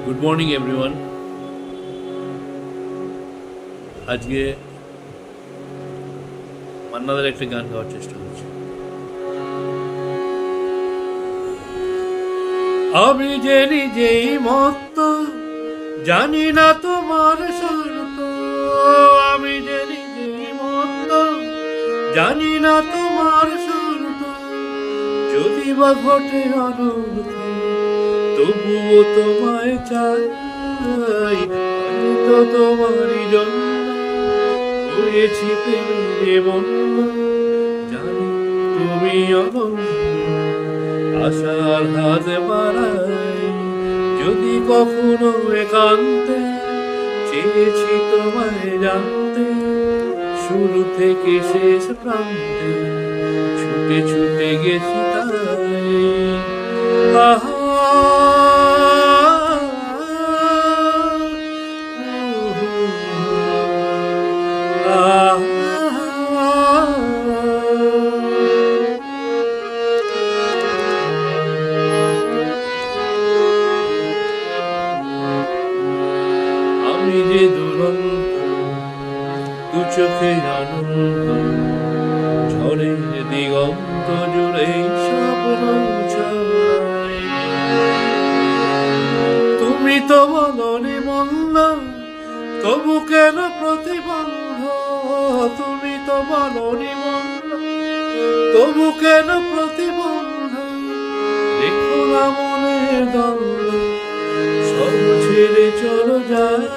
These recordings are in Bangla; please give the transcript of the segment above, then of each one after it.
Good morning everyone. আজকে মান্নাদের একটা গান গাওয়ার চেষ্টা করছি। আমি যে নিজেই মত্ত, জানি না তোমার শর্ত। আমি যে নিজেই মত্ত, জানি না তোমার শর্ত। যদি বা ঘটে অনর্থ, তবুও তোমায় চাই। আমি তো তোমারই জন্য হয়েছি প্রেমে বন্য। জানি তুমি অনন্য, আশার হাত বাড়াই। যদি কখনো একান্তে চেয়েছি তোমায় জানতে, শুরু থেকে শেষ প্রান্তে ছুটে ছুটে গেছি তাই। আহা আমি যে দুরন্ত, দু চোখের আনন্দ, ঝড়ের দিগন্ত জুড়ে স্বপ্ন ছড়াই। তুমি তো বলনি মন্দ, তবু কেন প্রতিবন্ধ। তুমি তো বলনি মন্দ, তবু কেন প্রতিবন্ধ। দেখো না মনের দ্বন্দ্ব, সব ছেড়ে চলো যায়।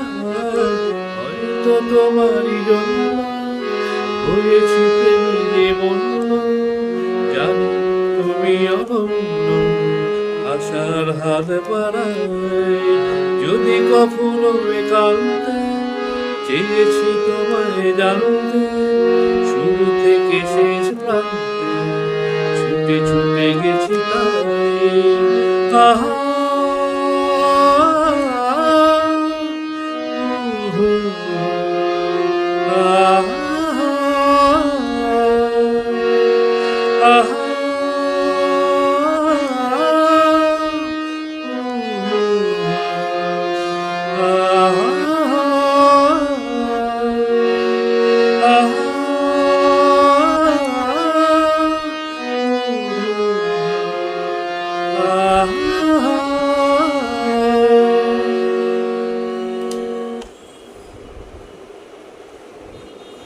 হয়তো তোমারই জন্য হয়েছি প্রেমে বন্য। জানি তুমি অনন্য, আশার হাত বাড়াই। যদি কখনো একান্তে চেয়েছি তোমায় জানতে, শুরু থেকে শেষ প্রান্তে ছুটে ছুটে গেছি তাই। আহা আহা